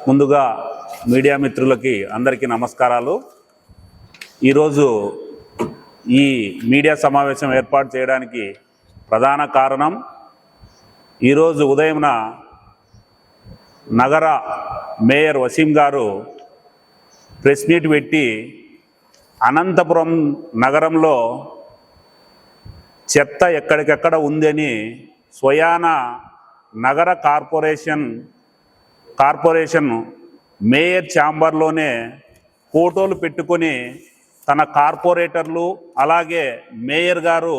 ముందుగా మీడియా మిత్రులకి అందరికీ నమస్కారాలు. ఈరోజు ఈ మీడియా సమావేశం ఏర్పాటు చేయడానికి ప్రధాన కారణం, ఈరోజు ఉదయంన నగర మేయర్ వసీం గారు ప్రెస్ మీట్ పెట్టి అనంతపురం నగరంలో చెత్త ఎక్కడికెక్కడ ఉందని స్వయాన నగర కార్పొరేషన్ మేయర్ ఛాంబర్లోనే ఫోటోలు పెట్టుకొని తన కార్పొరేటర్లు అలాగే మేయర్ గారు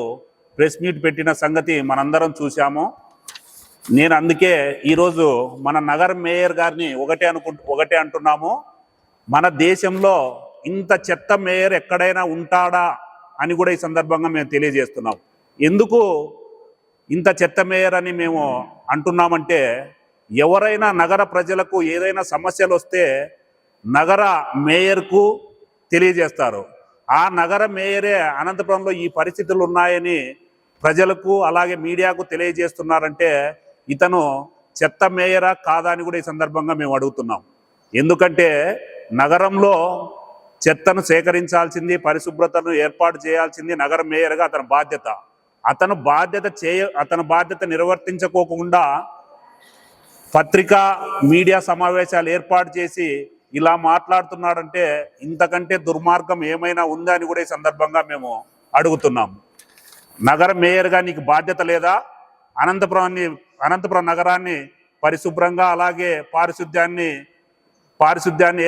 ప్రెస్ మీట్ పెట్టిన సంగతి మనందరం చూసాము. నేను అందుకే ఈరోజు మన నగర మేయర్ గారిని ఒకటే అంటున్నాము, మన దేశంలో ఇంత చెత్త మేయర్ ఎక్కడైనా ఉంటాడా అని కూడా ఈ సందర్భంగా మేము తెలియజేస్తున్నాం. ఎందుకు ఇంత చెత్త మేయర్ అని మేము అంటున్నామంటే, ఎవరైనా నగర ప్రజలకు ఏదైనా సమస్యలు వస్తే నగర మేయర్కు తెలియజేస్తారు. ఆ నగర మేయరే అనంతపురంలో ఈ పరిస్థితులు ఉన్నాయని ప్రజలకు అలాగే మీడియాకు తెలియజేస్తున్నారంటే ఇతను చెత్త మేయరా కాదా అని కూడా ఈ సందర్భంగా మేము అడుగుతున్నాం. ఎందుకంటే నగరంలో చెత్తను సేకరించాల్సింది, పరిశుభ్రతను ఏర్పాటు చేయాల్సింది నగర మేయర్గా అతని బాధ్యత. అతను బాధ్యత నిర్వర్తించుకోకుండా పత్రికా మీడియా సమావేశాలు ఏర్పాటు చేసి ఇలా మాట్లాడుతున్నాడంటే ఇంతకంటే దుర్మార్గం ఏమైనా ఉందా అని కూడా ఈ సందర్భంగా మేము అడుగుతున్నాం. నగర మేయర్గా నీకు బాధ్యత లేదా? అనంతపురం నగరాన్ని పరిశుభ్రంగా అలాగే పారిశుద్ధ్యాన్ని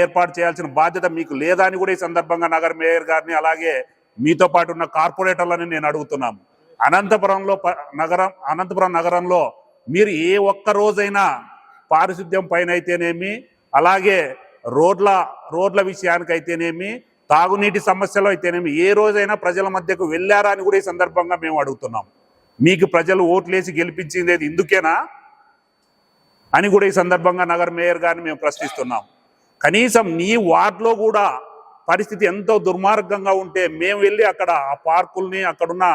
ఏర్పాటు చేయాల్సిన బాధ్యత మీకు లేదా అని కూడా ఈ సందర్భంగా నగర మేయర్ గారిని అలాగే మీతో పాటు ఉన్న కార్పొరేటర్లని నేను అడుగుతున్నాము. అనంతపురం నగరంలో మీరు ఏ ఒక్క రోజైనా పారిశుద్ధ్యం పైన అయితేనేమి, అలాగే రోడ్ల విషయానికైతేనేమి, తాగునీటి సమస్యలు అయితేనేమి ఏ రోజైనా ప్రజల మధ్యకు వెళ్ళారా అని కూడా ఈ సందర్భంగా మేము అడుగుతున్నాం. మీకు ప్రజలు ఓట్లేసి గెలిపించింది ఇందుకేనా అని కూడా ఈ సందర్భంగా నగర మేయర్ గారిని మేము ప్రశ్నిస్తున్నాం. కనీసం నీ వార్డులో కూడా పరిస్థితి ఎంతో దుర్మార్గంగా ఉంటే మేము వెళ్ళి అక్కడ ఆ పార్కుల్ని, అక్కడున్న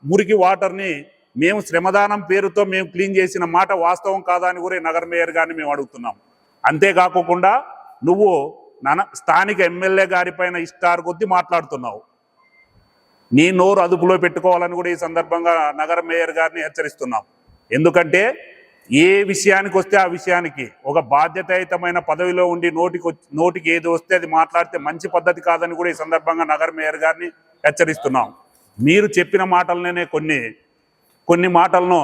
మురికి వాటర్ని మేము శ్రమదానం పేరుతో మేము క్లీన్ చేసిన మాట వాస్తవం కాదా అని కూడా నగర మేయర్ గారిని మేము అడుగుతున్నాం. అంతేకాకుండా నువ్వు స్థానిక ఎమ్మెల్యే గారిపైన ఇష్టారు కొద్దీ మాట్లాడుతున్నావు. నీ నోరు అదుపులో పెట్టుకోవాలని కూడా ఈ సందర్భంగా నగర మేయర్ గారిని హెచ్చరిస్తున్నాం. ఎందుకంటే ఏ విషయానికి వస్తే ఆ విషయానికి ఒక బాధ్యతాయుతమైన పదవిలో ఉండి నోటికి ఏది వస్తే అది మాట్లాడితే మంచి పద్ధతి కాదని కూడా ఈ సందర్భంగా నగర మేయర్ గారిని హెచ్చరిస్తున్నాం. మీరు చెప్పిన మాటలనే కొన్ని మాటలను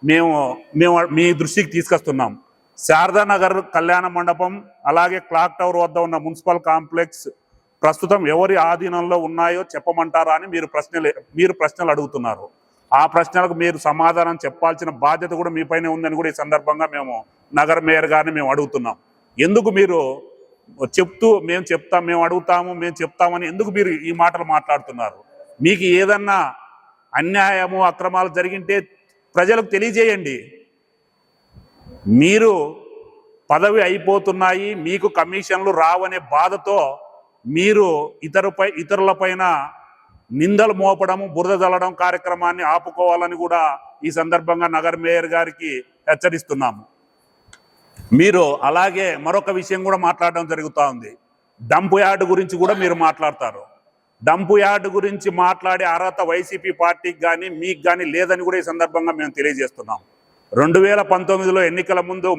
మేము మీ దృష్టికి తీసుకొస్తున్నాం. శారదానగర్ కళ్యాణ మండపం అలాగే క్లాక్ టవర్ వద్ద ఉన్న మున్సిపల్ కాంప్లెక్స్ ప్రస్తుతం ఎవరి ఆధీనంలో ఉన్నాయో చెప్పమంటారా అని మీరు ప్రశ్నలు అడుగుతున్నారు. ఆ ప్రశ్నలకు మీరు సమాధానం చెప్పాల్సిన బాధ్యత కూడా మీపైనే ఉందని కూడా ఈ సందర్భంగా మేము నగర మేయర్ గారిని మేము అడుగుతున్నాం. ఎందుకు మీరు మేము చెప్తామని ఎందుకు మీరు ఈ మాటలు మాట్లాడుతున్నారు? మీకు ఏదన్నా అన్యాయము అక్రమాలు జరిగింటే ప్రజలకు తెలియజేయండి. మీరు పదవి అయిపోతున్నాయి, మీకు కమిషన్లు రావనే బాధతో మీరు ఇతరులపైన నిందలు మోపడము, బురద జల్లడం కార్యక్రమాన్ని ఆపుకోవాలని కూడా ఈ సందర్భంగా నగర మేయర్ గారికి హెచ్చరిస్తున్నాము. మీరు అలాగే మరొక విషయం కూడా మాట్లాడడం జరుగుతూ ఉంది. డంప్ యార్డ్ గురించి కూడా మీరు మాట్లాడతారు. డంప్ యార్డ్ గురించి మాట్లాడే అర్హత వైసీపీ పార్టీకి కానీ మీకు కానీ లేదని కూడా ఈ సందర్భంగా మేము తెలియజేస్తున్నాం. 2019లో ఎన్నికల ముందు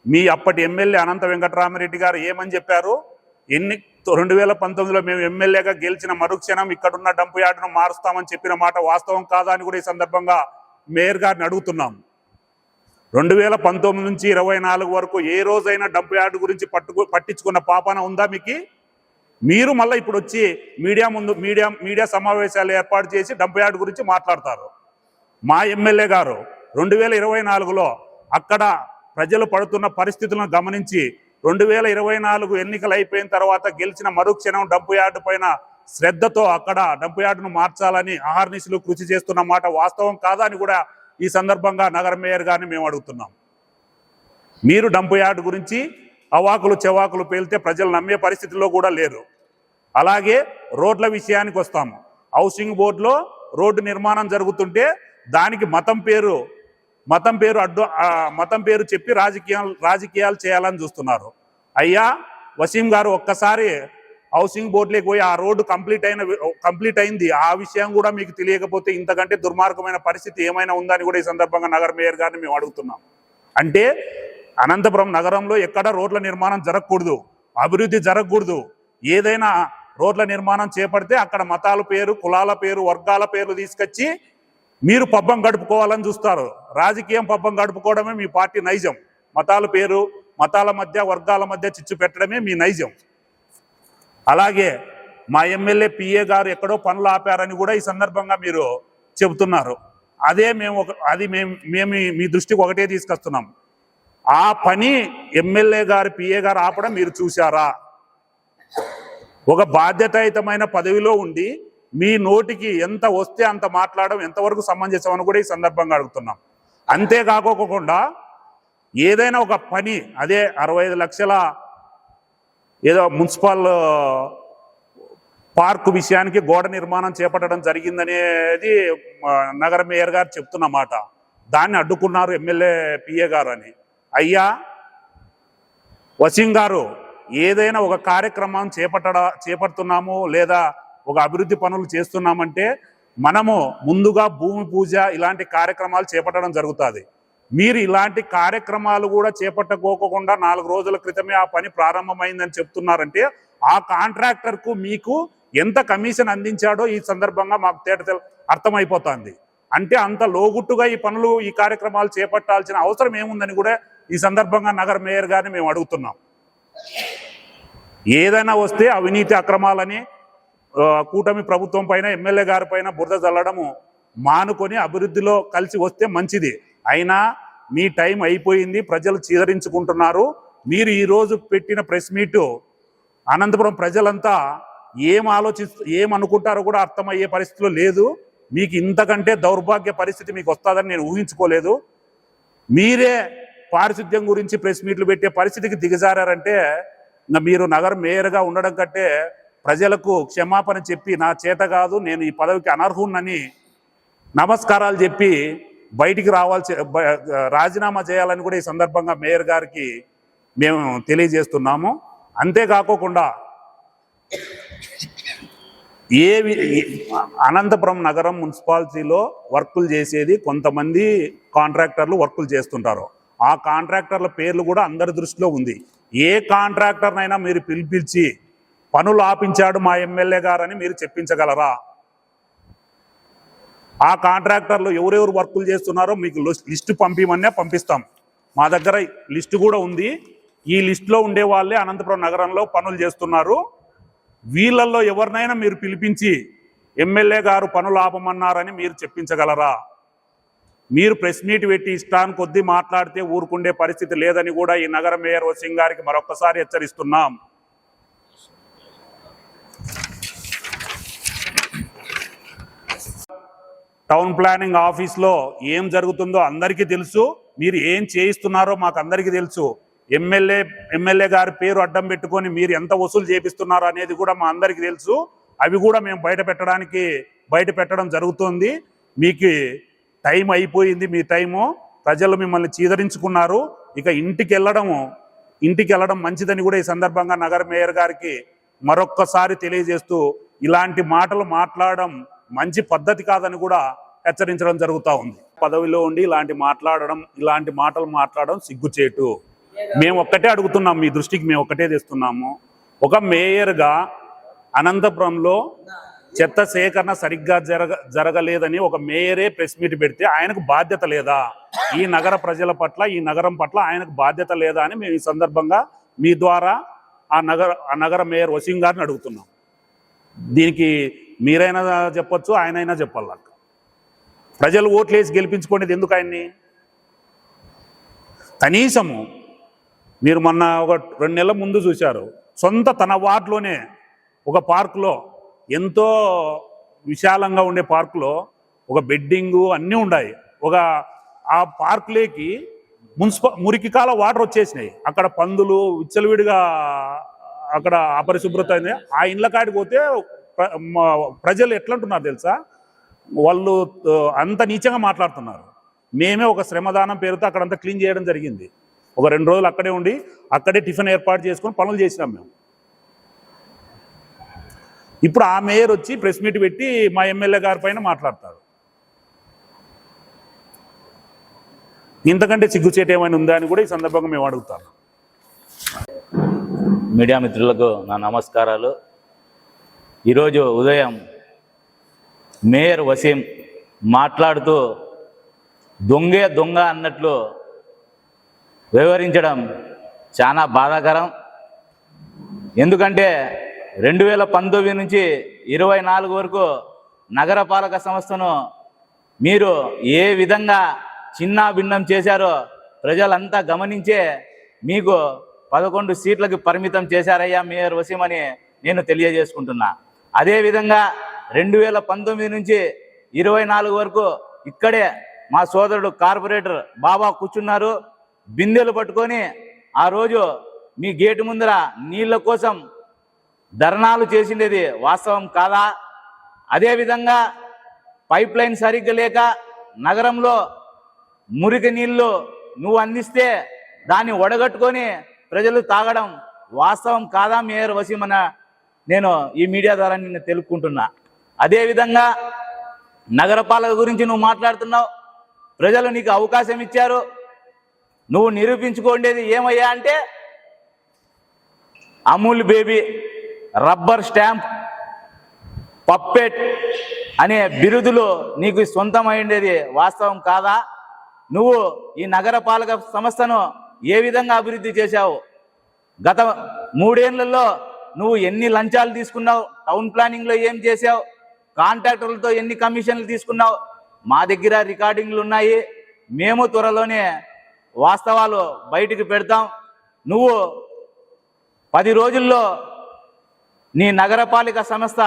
మీ అప్పటి ఎమ్మెల్యే అనంత వెంకటరామిరెడ్డి గారు ఏమని చెప్పారు? 2019లో మేము ఎమ్మెల్యేగా గెలిచిన మరుక్షణం ఇక్కడున్న డంప్ యార్డును మారుస్తామని చెప్పిన మాట వాస్తవం కాదా అని కూడా ఈ సందర్భంగా మేయర్ గారిని అడుగుతున్నాం. 2019 నుంచి 24 వరకు ఏ రోజైనా డంప్ యార్డు గురించి పట్టించుకున్న పాపాన ఉందా మీకు? మీరు మళ్ళీ ఇప్పుడు వచ్చి మీడియా సమావేశాలు ఏర్పాటు చేసి డంప్ యార్డు గురించి మాట్లాడతారు. మా ఎమ్మెల్యే గారు 2024లో అక్కడ ప్రజలు పడుతున్న పరిస్థితులను గమనించి 2024 ఎన్నికలు అయిపోయిన తర్వాత గెలిచిన మరుక్షణం డంప్ యార్డు పైన శ్రద్ధతో అక్కడ డంప్ యార్డును మార్చాలని అహర్నిశలు కృషి చేస్తున్న మాట వాస్తవం కాదా అని కూడా ఈ సందర్భంగా నగర మేయర్ గారిని మేము అడుగుతున్నాం. మీరు డంప్ యార్డు గురించి అవాకులు చెవాకులు పేలితే ప్రజలు నమ్మే పరిస్థితిలో కూడా లేరు. అలాగే రోడ్ల విషయానికి వస్తాము. హౌసింగ్ బోర్డులో రోడ్డు నిర్మాణం జరుగుతుంటే దానికి మతం పేరు మతం పేరు చెప్పి రాజకీయాలు చేయాలని చూస్తున్నారు. అయ్యా వసీం గారు, ఒక్కసారి హౌసింగ్ బోర్డులోకి పోయి ఆ రోడ్డు కంప్లీట్ అయింది, ఆ విషయం కూడా మీకు తెలియకపోతే ఇంతకంటే దుర్మార్గమైన పరిస్థితి ఏమైనా ఉందని కూడా ఈ సందర్భంగా నగర మేయర్ గారిని మేము అడుగుతున్నాం. అంటే అనంతపురం నగరంలో ఎక్కడ రోడ్ల నిర్మాణం జరగకూడదు, అభివృద్ధి జరగకూడదు. ఏదైనా రోడ్ల నిర్మాణం చేపడితే అక్కడ మతాల పేరు, కులాల పేరు, వర్గాల పేర్లు తీసుకొచ్చి మీరు పబ్బం గడుపుకోవాలని చూస్తారు. రాజకీయం పబ్బం గడుపుకోవడమే మీ పార్టీ నైజం. మతాల పేరు, మతాల మధ్య, వర్గాల మధ్య చిచ్చు పెట్టడమే మీ నైజం. అలాగే మా ఎమ్మెల్యే పిఏ గారు ఎక్కడో పనులు ఆపారని కూడా ఈ సందర్భంగా మీరు చెబుతున్నారు. మేము మీ దృష్టికి ఒకటే తీసుకొస్తున్నాం. ఆ పని ఎమ్మెల్యే గారు, పిఏ గారు ఆపడం మీరు చూశారా? ఒక బాధ్యతాయుతమైన పదవిలో ఉండి మీ నోటికి ఎంత వస్తే అంత మాట్లాడడం ఎంతవరకు సమంజసం అని కూడా ఈ సందర్భంగా అడుగుతున్నాం. అంతేకాకోకుండా ఏదైనా ఒక పని, అదే 65 లక్షల ఏదో మున్సిపల్ పార్కు విషయానికి గోడ నిర్మాణం చేపట్టడం జరిగిందనేది నగర మేయర్ గారు చెప్తున్న మాట. దాన్ని అడ్డుకున్నారు ఎమ్మెల్యే పిఏ గారు అని. అయ్యా వసీం గారు, ఏదైనా ఒక కార్యక్రమం చేపడుతున్నాము లేదా ఒక అభివృద్ధి పనులు చేస్తున్నామంటే మనము ముందుగా భూమి పూజ ఇలాంటి కార్యక్రమాలు చేపట్టడం జరుగుతుంది. మీరు ఇలాంటి కార్యక్రమాలు కూడా చేపట్టకోకుండా 4 రోజుల క్రితమే ఆ పని ప్రారంభమైందని చెప్తున్నారంటే ఆ కాంట్రాక్టర్కు మీకు ఎంత కమిషన్ అందించాడో ఈ సందర్భంగా మాకు అర్థమైపోతుంది. అంటే అంత లోగుట్టుగా ఈ కార్యక్రమాలు చేపట్టాల్సిన అవసరం ఏముందని కూడా ఈ సందర్భంగా నగర మేయర్ గారిని మేము అడుగుతున్నాం. ఏదైనా వస్తే అవినీతి అక్రమాలని కూటమి ప్రభుత్వం పైన, ఎమ్మెల్యే గారి పైన బురద చల్లడము మానుకొని అభివృద్ధిలో కలిసి వస్తే మంచిది. అయినా మీ టైం అయిపోయింది, ప్రజలు చీదరించుకుంటున్నారు. మీరు ఈరోజు పెట్టిన ప్రెస్ మీటు అనంతపురం ప్రజలంతా ఏమనుకుంటారో కూడా అర్థమయ్యే పరిస్థితిలో లేదు. మీకు ఇంతకంటే దౌర్భాగ్య పరిస్థితి మీకు వస్తుందని నేను ఊహించుకోలేదు. మీరే పారిశుద్ధ్యం గురించి ప్రెస్ మీట్లు పెట్టే పరిస్థితికి దిగజారంటే మీరు నగర మేయర్గా ఉండడం కంటే ప్రజలకు క్షమాపణ చెప్పి నా చేత కాదు, నేను ఈ పదవికి అనర్హున్నని నమస్కారాలు చెప్పి బయటికి రాజీనామా చేయాలని కూడా ఈ సందర్భంగా మేయర్ గారికి మేము తెలియజేస్తున్నాము. అంతేకాకుండా అనంతపురం నగరం మున్సిపాలిటీలో వర్కులు చేసేది కొంతమంది కాంట్రాక్టర్లు వర్కులు చేస్తుంటారు. ఆ కాంట్రాక్టర్ల పేర్లు కూడా అందరి దృష్టిలో ఉంది. ఏ కాంట్రాక్టర్నైనా మీరు పిలిపించి పనులు ఆపించాడు మా ఎమ్మెల్యే గారని మీరు చెప్పించగలరా? ఆ కాంట్రాక్టర్లు ఎవరెవరు వర్కులు చేస్తున్నారో మీకు లిస్టు పంపిస్తాం. మా దగ్గర లిస్టు కూడా ఉంది. ఈ లిస్టులో ఉండే వాళ్ళే అనంతపురం నగరంలో పనులు చేస్తున్నారు. వీళ్ళల్లో ఎవరినైనా మీరు పిలిపించి ఎమ్మెల్యే గారు పనులు ఆపమన్నారని మీరు చెప్పించగలరా? మీరు ప్రెస్ మీట్ పెట్టి ఇష్టాన్ని కొద్దీ మాట్లాడితే ఊరుకుండే పరిస్థితి లేదని కూడా ఈ నగర మేయర్ వసీం గారికి మరొకసారి హెచ్చరిస్తున్నాం. టౌన్ ప్లానింగ్ ఆఫీస్లో ఏం జరుగుతుందో అందరికీ తెలుసు. మీరు ఏం చేయిస్తున్నారో మాకు అందరికీ తెలుసు. ఎమ్మెల్యే గారి పేరు అడ్డం పెట్టుకొని మీరు ఎంత వసూలు చేపిస్తున్నారో అనేది కూడా మా అందరికీ తెలుసు. అవి కూడా మేము బయట పెట్టడం జరుగుతుంది. మీకు టైం అయిపోయింది. మీ టైము ప్రజలు మిమ్మల్ని చీదరించుకున్నారు. ఇక ఇంటికి వెళ్ళడం మంచిదని కూడా ఈ సందర్భంగా నగర మేయర్ గారికి మరొక్కసారి తెలియజేస్తూ ఇలాంటి మాటలు మాట్లాడడం మంచి పద్ధతి కాదని కూడా హెచ్చరించడం జరుగుతూ ఉంది. పదవిలో ఉండి ఇలాంటి మాటలు మాట్లాడడం సిగ్గుచేటు. మేము ఒక్కటే అడుగుతున్నాం, మీ దృష్టికి మేము ఒక్కటే తెస్తున్నాము. ఒక మేయర్గా అనంతపురంలో చెత్త సేకరణ సరిగ్గా జరగలేదని ఒక మేయరే ప్రెస్ మీట్ పెడితే ఆయనకు బాధ్యత లేదా? ఈ నగర ప్రజల పట్ల, ఈ నగరం పట్ల ఆయనకు బాధ్యత లేదా అని మేము ఈ సందర్భంగా మీ ద్వారా ఆ నగర మేయర్ వసీం గారిని అడుగుతున్నాం. దీనికి మీరైనా చెప్పొచ్చు, ఆయనైనా చెప్పాలి. ప్రజలు ఓట్లు వేసి గెలిపించుకునేది ఎందుకు ఆయన్ని? కనీసము మీరు మొన్న ఒక 2 నెలల ముందు చూశారు, తన వార్డులోనే ఒక పార్కులో, ఎంతో విశాలంగా ఉండే పార్కులో ఒక బెడ్డింగు అన్నీ ఉన్నాయి. ఆ పార్కులోకి మురికికాల వాటర్ వచ్చేసినాయి. అక్కడ పందులు విచ్చలవిడిగా అక్కడ అపరిశుభ్రత అయింది. ఆ ఇండ్ల కాడికి పోతే ప్రజలు ఎట్లంటున్నారు తెలుసా? వాళ్ళు అంత నీచంగా మాట్లాడుతున్నారు. మేమే ఒక శ్రమదానం పేరుతో అక్కడంతా క్లీన్ చేయడం జరిగింది. ఒక 2 రోజులు అక్కడే ఉండి అక్కడే టిఫిన్ ఏర్పాటు చేసుకొని పనులు చేసినాం మేము. ఇప్పుడు ఆ మేయర్ వచ్చి ప్రెస్ మీట్ పెట్టి మా ఎమ్మెల్యే గారి పైన మాట్లాడతారు. ఇంతకంటే సిగ్గుచేటు ఏమైనా ఉందా అని కూడా ఈ సందర్భంగా మేము అడుగుతాను. మీడియా మిత్రులకు నా నమస్కారాలు. ఈరోజు ఉదయం మేయర్ వసీం మాట్లాడుతూ దొంగే దొంగ అన్నట్లు వివరించడం చాలా బాధాకరం. ఎందుకంటే 2019 నుంచి 24 వరకు నగరపాలక సంస్థను మీరు ఏ విధంగా చిన్న భిన్నం చేశారో ప్రజలంతా గమనించే మీకు 11 సీట్లకు పరిమితం చేశారయ్యా మేయర్ వసీం అని నేను తెలియజేసుకుంటున్నా. అదేవిధంగా 2019 నుంచి 24 వరకు ఇక్కడే మా సోదరుడు కార్పొరేటర్ బాబా కూర్చున్నారు. బిందెలు పట్టుకొని ఆ రోజు మీ గేటు ముందర నీళ్ళ కోసం ధర్నాలు చేసిండేది వాస్తవం కాదా? అదేవిధంగా పైప్ లైన్ సరిగ్గా లేక నగరంలో మురికి నీళ్ళు నువ్వు అందిస్తే దాన్ని ఒడగట్టుకొని ప్రజలు తాగడం వాస్తవం కాదా మేయర్ వసీం అన్న నేను ఈ మీడియా ద్వారా నిన్ను తెలుపుకుంటున్నా. అదేవిధంగా నగరపాలక గురించి నువ్వు మాట్లాడుతున్నావు. ప్రజలు నీకు అవకాశం ఇచ్చారు. నువ్వు నిరూపించుకోండేది ఏమయ్యా అంటే Amul baby, rubber stamp, puppet అనే బిరుదులు నీకు సొంతమైండేది వాస్తవం కాదా? నువ్వు ఈ నగరపాలక సంస్థను ఏ విధంగా అభివృద్ధి చేశావు? గత 3 ఏళ్లలో నువ్వు ఎన్ని లంచాలు తీసుకున్నావు? టౌన్ ప్లానింగ్లో ఏం చేసావు? కాంట్రాక్టర్లతో ఎన్ని కమిషన్లు తీసుకున్నావు? మా దగ్గర రికార్డింగ్లు ఉన్నాయి. మేము త్వరలోనే వాస్తవాలు బయటికి పెడతాం. నువ్వు 10 రోజుల్లో నీ నగరపాలిక సంస్థ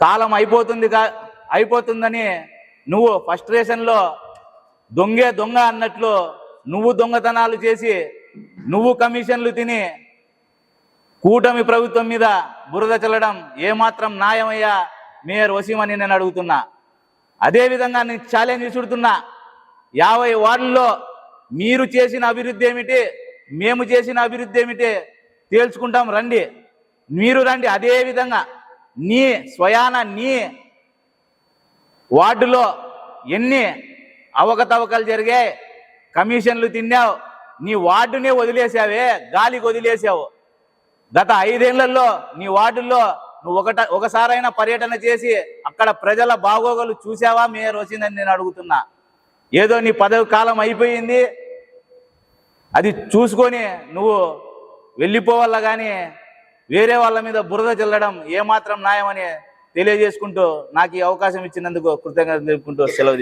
కాలం అయిపోతుందని నువ్వు ఫ్రస్ట్రేషన్లో దొంగే దొంగ అన్నట్లు నువ్వు దొంగతనాలు చేసి నువ్వు కమిషన్లు తిని కూటమి ప్రభుత్వం మీద బురద చల్లడం ఏమాత్రం న్యాయమయ్యా మేయర్ వసీం అని నేను అడుగుతున్నా. అదేవిధంగా నేను ఛాలెంజ్ విసురుతున్నా. 50 వార్డుల్లో మీరు చేసిన అభివృద్ధి ఏమిటి, మేము చేసిన అభివృద్ధి ఏమిటి తేల్చుకుంటాం, రండి, మీరు రండి. అదేవిధంగా నీ స్వయాన నీ వార్డులో ఎన్ని అవకతవకలు జరిగాయి, కమిషన్లు తిన్నావు, నీ వార్డునే వదిలేసావే, గాలికి వదిలేసావు. గత 5 ఏళ్లలో నీ వార్డుల్లో నువ్వు ఒకసారైనా పర్యటన చేసి అక్కడ ప్రజల బాగోగులు చూసావా మేయర్ వచ్చిందని నేను అడుగుతున్నా. ఏదో నీ పదవి కాలం అయిపోయింది, అది చూసుకొని నువ్వు వెళ్ళిపోవాలా కానీ వేరే వాళ్ళ మీద బురద చల్లడం ఏమాత్రం న్యాయమని తెలియజేసుకుంటూ నాకు ఈ అవకాశం ఇచ్చినందుకు కృతజ్ఞతలు తెలుపుకుంటూ సెలవు.